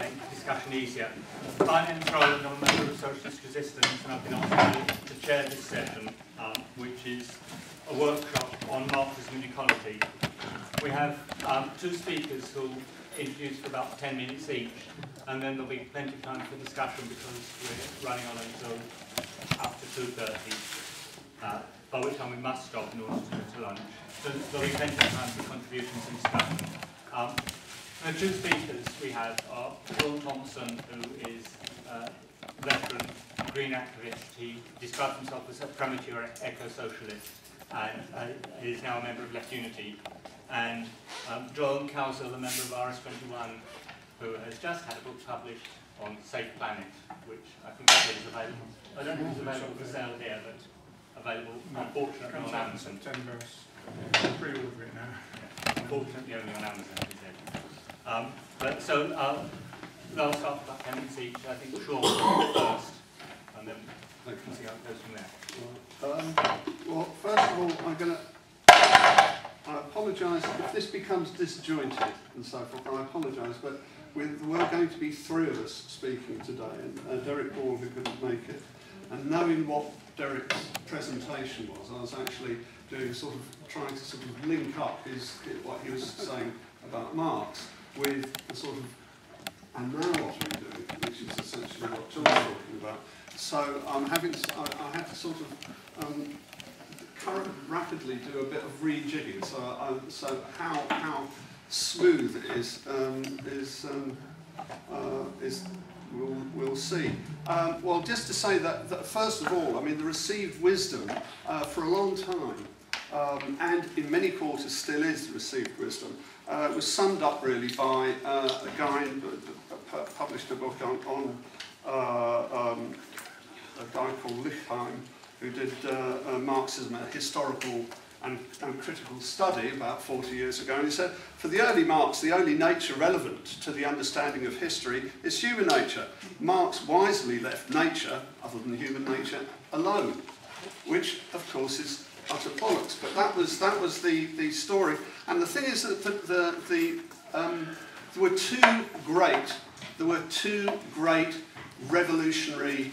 make discussion easier. My name is Roland, I'm a member of Socialist Resistance, and I've been asked to chair this session, which is a workshop on Marxism and ecology. We have two speakers who will introduce for about 10 minutes each, and then there'll be plenty of time for discussion because we're running on until after 2:30, by which time we must stop in order to go to lunch. So there'll be plenty of time for contributions and discussion. The two speakers we have are Thompson, who is a veteran green activist. He describes himself as a premature eco-socialist and is now a member of Left Unity. And John Cowsell, a member of RS21, who has just had a book published on Safe Planet, which I think is available. I don't think it's available for sale here, but available, unfortunately, on Amazon. September. Pre-order it now. Yeah, unfortunately, only on Amazon, he said. So they'll start with about 10 minutes each. I think Sean first, and then we can see how it goes from there. Well, first of all, I apologise if this becomes disjointed and so forth. I apologise, but we're going to be three of us speaking today, and Derek Ball, who couldn't make it. And knowing what Derek's presentation was, I was actually doing trying to link up what he was saying about Marx with the and now what we're doing, which is essentially what John's talking about. So I had to rapidly do a bit of rejigging. So how smooth it is we'll see. Well, just to say that first of all, I mean, the received wisdom for a long time, and in many quarters still is the received wisdom, was summed up really by a guy who published a book on a guy called Lichtheim, who did Marxism, a historical and critical study about 40 years ago, and he said, for the early Marx, the only nature relevant to the understanding of history is human nature. Marx wisely left nature, other than human nature, alone, which of course is utter bollocks. But that was the story. And the thing is that there were two great revolutionary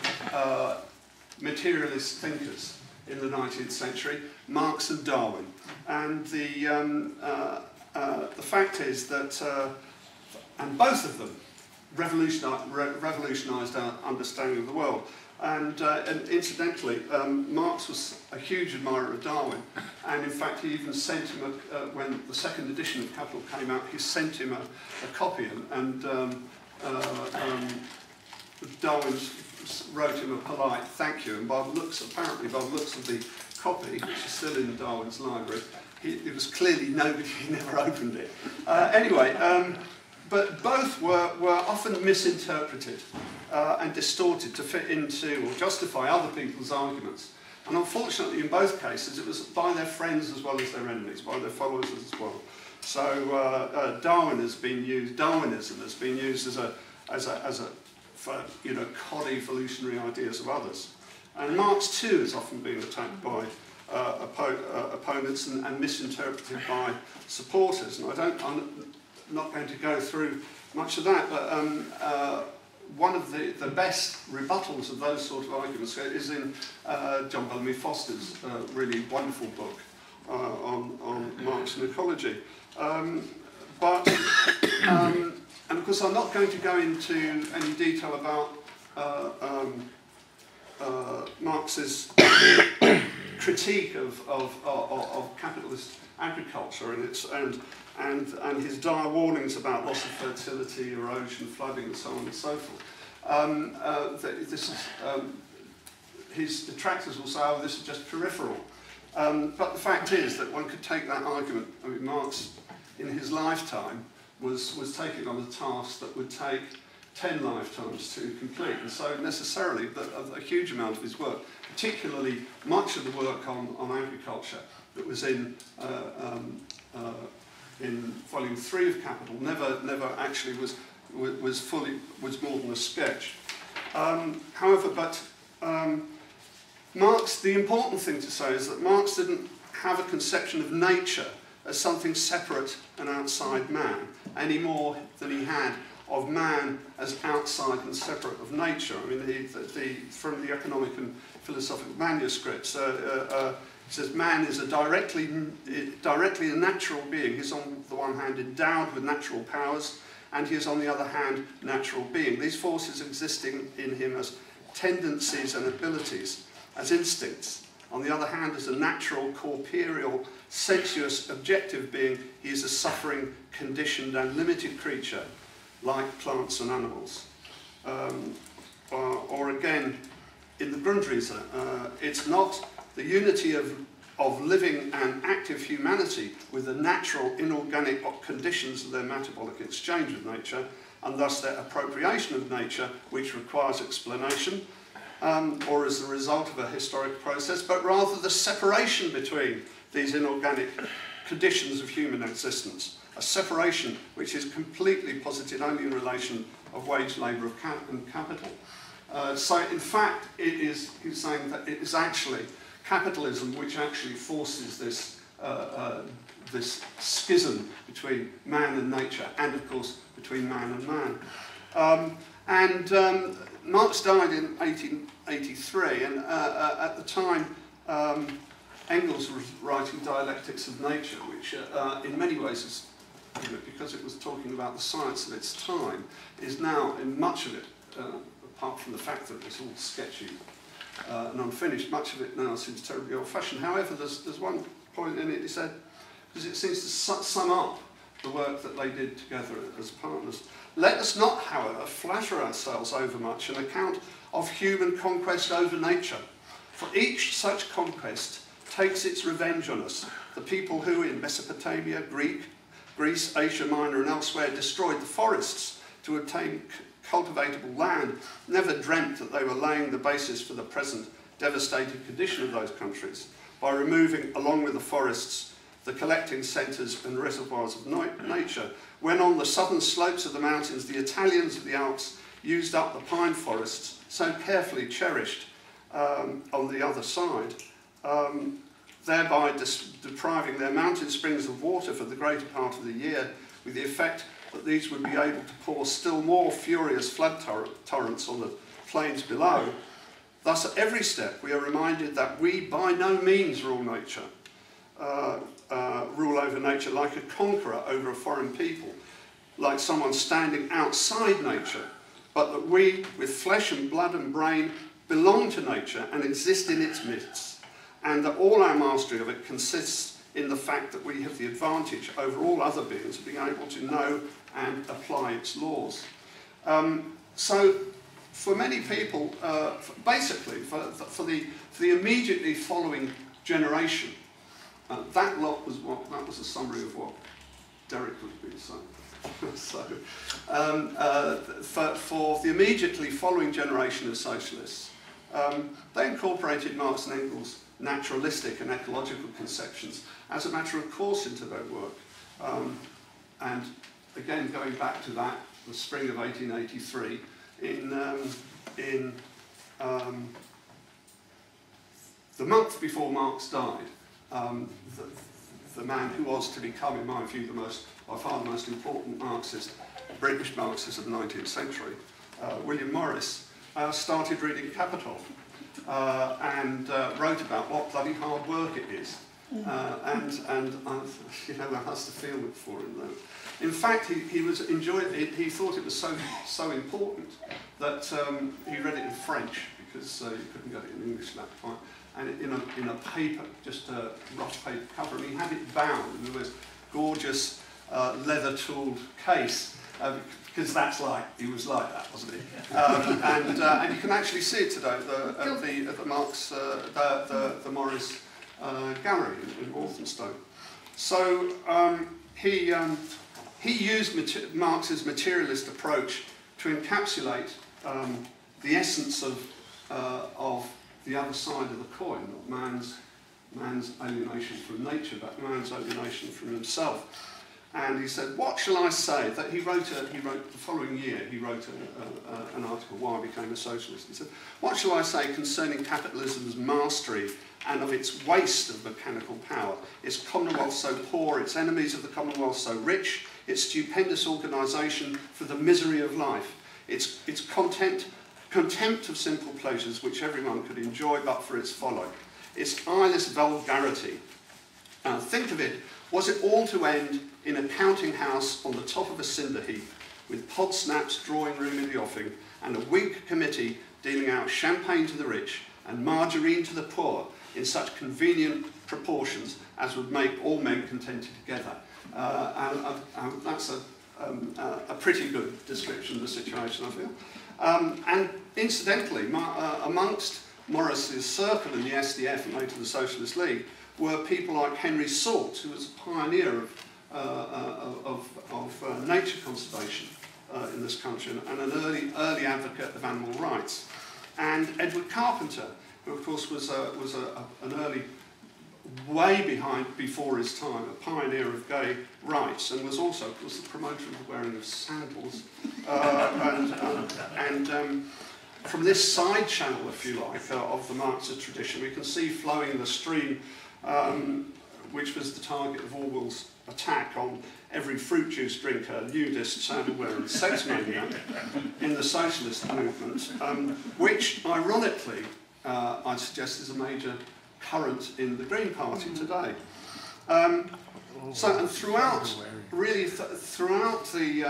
materialist thinkers in the 19th century, Marx and Darwin. And the fact is that, and both of them revolutionised our understanding of the world. And incidentally, Marx was a huge admirer of Darwin, and in fact he even sent him, when the second edition of Capital came out, he sent him a copy, and Darwin wrote him a polite thank you, and apparently by the looks of the copy, which is still in Darwin's library, it was clearly he never opened it. But both were often misinterpreted and distorted to fit into or justify other people's arguments. And unfortunately, in both cases, it was by their friends as well as their enemies, by their followers as well. So Darwinism has been used for cod evolutionary ideas of others. And Marx too has often been attacked by opponents and misinterpreted by supporters. And I'm not going to go through much of that, but one of the best rebuttals of those sort of arguments is in John Bellamy Foster's really wonderful book on Marx and ecology. And of course, I'm not going to go into any detail about Marx's critique of capitalist agriculture and his dire warnings about loss of fertility, erosion, flooding, and so on and so forth. His detractors will say, "Oh, this is just peripheral." But the fact is that one could take that argument. I mean, Marx, in his lifetime, was taking on a task that would take 10 lifetimes to complete, and so necessarily a huge amount of his work, particularly much of the work on agriculture that was in volume 3 of Capital, never actually was more than a sketch. However, Marx, the important thing to say is that Marx didn't have a conception of nature as something separate and outside man, any more than he had of man as outside and separate of nature. I mean, from the economic and philosophical manuscripts, it says man is directly a natural being. He's on the one hand endowed with natural powers, and he is on the other hand natural being. These forces existing in him as tendencies and abilities, as instincts. On the other hand, as a natural, corporeal, sensuous, objective being, he is a suffering, conditioned and limited creature, like plants and animals. Or again, in the Grundrisse, it's not the unity of living and active humanity with the natural, inorganic conditions of their metabolic exchange with nature, and thus their appropriation of nature, which requires explanation, or as a result of a historic process, but rather the separation between these inorganic conditions of human existence, a separation which is completely posited only in relation of wage, labour and capital. So in fact, he's saying that it is actually capitalism which actually forces this, this schism between man and nature, and of course between man and man. Marx died in 1883, and at the time Engels was writing Dialectics of Nature, which in many ways is, because it was talking about the science of its time, is now, in much of it, apart from the fact that it's all sketchy and unfinished, much of it now seems terribly old-fashioned. However, there's one point in it, he said, because it seems to sum up the work that they did together as partners. Let us not, however, flatter ourselves overmuch on account of human conquest over nature, for each such conquest takes its revenge on us. The people who in Mesopotamia, Greece, Asia Minor and elsewhere destroyed the forests to obtain cultivatable land never dreamt that they were laying the basis for the present devastated condition of those countries by removing, along with the forests, the collecting centres and reservoirs of nature, when on the southern slopes of the mountains the Italians of the Alps used up the pine forests so carefully cherished on the other side, thereby depriving their mountain springs of water for the greater part of the year, with the effect that these would be able to pour still more furious flood torrents on the plains below. Thus, at every step, we are reminded that we by no means rule nature, rule over nature like a conqueror over a foreign people, like someone standing outside nature, but that we, with flesh and blood and brain, belong to nature and exist in its midst, and that all our mastery of it consists in the fact that we have the advantage over all other beings of being able to know and apply its laws. So, for many people, basically, for the immediately following generation, that lot was that was a summary of what Derek was being saying. So, for the immediately following generation of socialists, they incorporated Marx and Engels' naturalistic and ecological conceptions as a matter of course into their work. And again, going back to that, the spring of 1883, in the month before Marx died, the man who was to become, in my view, by far the most important Marxist, British Marxist of the 19th century, William Morris, started reading Capital and wrote about what bloody hard work it is. And you know, that has to feel it for him, though. In fact, he was enjoying it. He thought it was so important that he read it in French because he couldn't get it in English at that point, and in a paper, just a rough paper cover, and he had it bound in this gorgeous leather-tooled case. Because he was like that, wasn't he? And you can actually see it today at the Marx, the Morris gallery in Walthamstow. So he used Marx's materialist approach to encapsulate the essence of the other side of the coin, not man's alienation from nature, but man's alienation from himself. And he said, what shall I say? That he wrote the following year, he wrote an article, Why I Became a Socialist. He said, what shall I say concerning capitalism's mastery and of its waste of mechanical power? Its commonwealth so poor, its enemies of the commonwealth so rich, its stupendous organisation for the misery of life, its contempt of simple pleasures which everyone could enjoy but for its folly, its eyeless vulgarity. Think of it, was it all to end in a counting house on the top of a cinder heap, with Podsnap's drawing room in the offing, and a Whig committee dealing out champagne to the rich and margarine to the poor in such convenient proportions as would make all men contented together? That's a pretty good description of the situation, I feel. And incidentally, amongst Morris's circle in the SDF and later the Socialist League were people like Henry Salt, who was a pioneer of nature conservation in this country and an early advocate of animal rights, and Edward Carpenter, who of course was an early, before his time, a pioneer of gay rights, and was also, of course, the promoter of the wearing of sandals. From this side channel, if you like, of the Marxist tradition, we can see flowing the stream, which was the target of Orwell's attack on every fruit juice drinker, nudist, sandal-wearing sex maniac in the socialist movement, which, ironically, I'd suggest is a major current in the Green Party today. And throughout the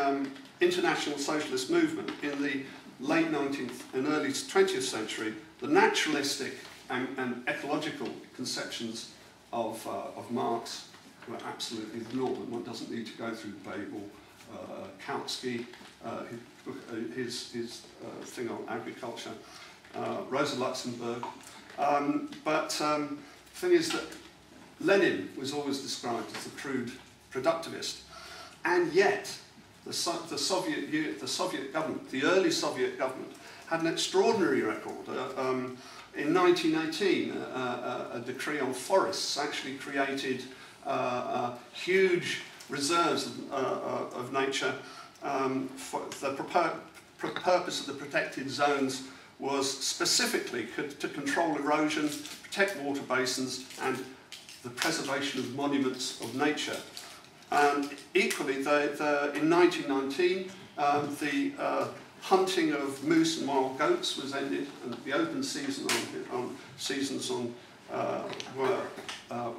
international socialist movement in the late 19th and early 20th century, the naturalistic and ecological conceptions of Marx were absolutely the norm, and one doesn't need to go through Babel, Kautsky, his thing on agriculture, Rosa Luxemburg. But the thing is that Lenin was always described as the crude productivist, and yet the Soviet government, the early Soviet government, had an extraordinary record. In 1918, a decree on forests actually created huge reserves of nature. For the purpose of the protected zones was specifically to control erosion, protect water basins, and the preservation of monuments of nature. And equally, in 1919, the hunting of moose and wild goats was ended, and the open seasons were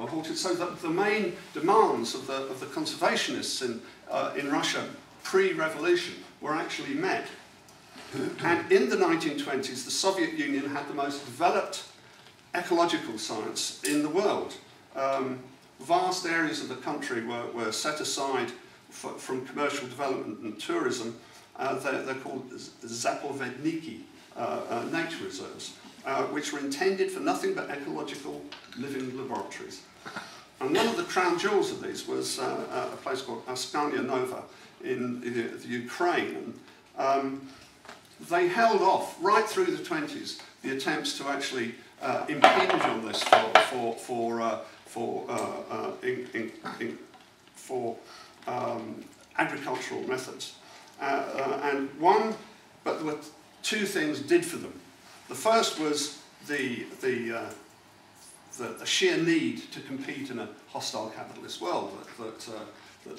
halted. So that the main demands of the conservationists in Russia pre-revolution were actually met. And in the 1920s, the Soviet Union had the most developed ecological science in the world. Vast areas of the country were set aside from commercial development and tourism. They're called Zapovedniki, nature reserves, which were intended for nothing but ecological living laboratories. And one of the crown jewels of these was a place called Askania Nova in the Ukraine. They held off right through the 20s the attempts to actually impinge on this for agricultural methods. But there were two things did for them. The first was the sheer need to compete in a hostile capitalist world that the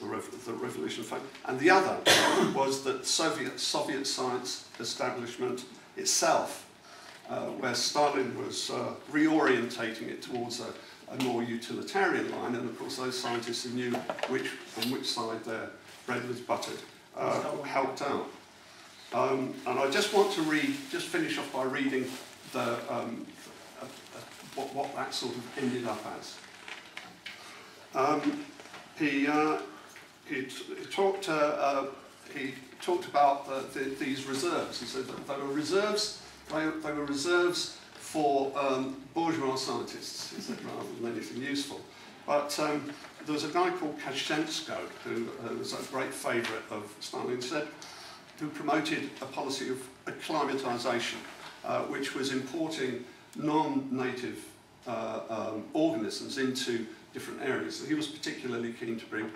revolution found, and the other was that Soviet science establishment itself, where Stalin was reorientating it towards a more utilitarian line, and of course those scientists who knew on which side their bread was buttered helped out. And I just want to finish off by reading what that sort of ended up as. He talked about these reserves. He said that they were reserves. They were reserves for bourgeois scientists, he said, rather than anything useful. But there was a guy called Kashchenko who was a great favourite of Stalin, who promoted a policy of acclimatisation, which was importing non-native organisms into different areas. So he was particularly keen to bring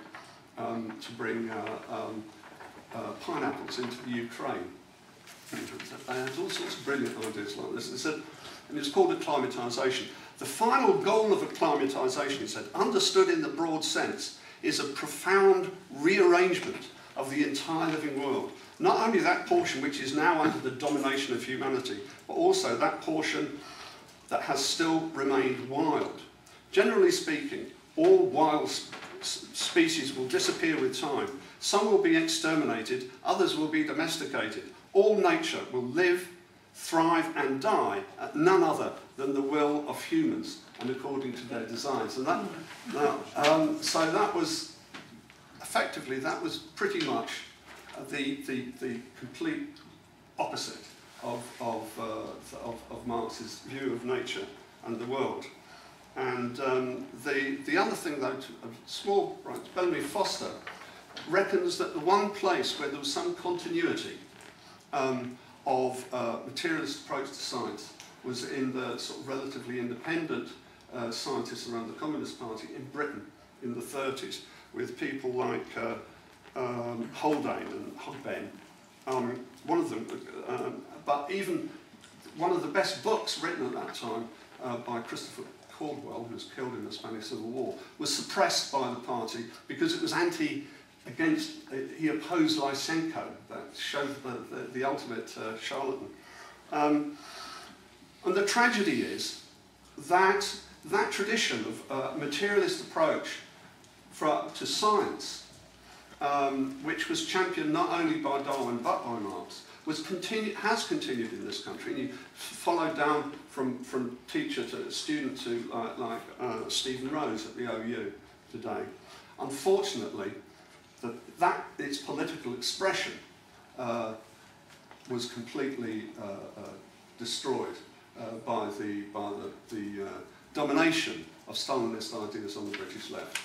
pineapples into the Ukraine. They had all sorts of brilliant ideas like this. And it was called acclimatisation. The final goal of acclimatisation, he said, understood in the broad sense, is a profound rearrangement of the entire living world. Not only that portion which is now under the domination of humanity, but also that portion that has still remained wild. Generally speaking, all wild species will disappear with time. Some will be exterminated, others will be domesticated. All nature will live, thrive and die at none other than the will of humans and according to their designs. And so that was, effectively, that was pretty much the complete opposite of Marx's view of nature and the world. And the other thing, though, Bellamy Foster reckons that the one place where there was some continuity of materialist approach to science was in the sort of relatively independent scientists around the Communist Party in Britain in the 30s, with people like Haldane and Hogben. One of them, but even one of the best books written at that time by Christopher Caldwell, who was killed in the Spanish Civil War, was suppressed by the party because it was he opposed Lysenko. That showed the ultimate charlatan. And the tragedy is that that tradition of materialist approach to science, which was championed not only by Darwin but by Marx, has continued in this country. And you follow down from teacher to student to like Stephen Rose at the OU today. Unfortunately, that its political expression was completely destroyed by the domination of Stalinist ideas on the British left.